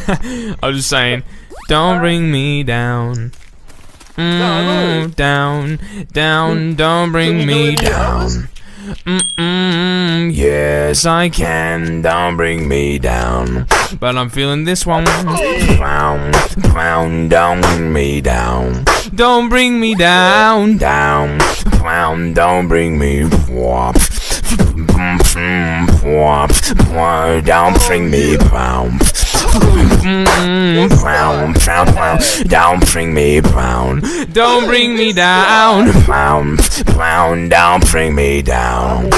I was just saying, don't bring me down. Down, down, don't bring me down. Yes, I can, don't bring me down. But I'm feeling this one. Clown, clown, don't bring me down. Don't bring me down, down. Clown, don't bring me. Don't bring me down. Brown, brown, brown, don't bring me brown. Don't bring me down. Brown, brown, don't bring me down.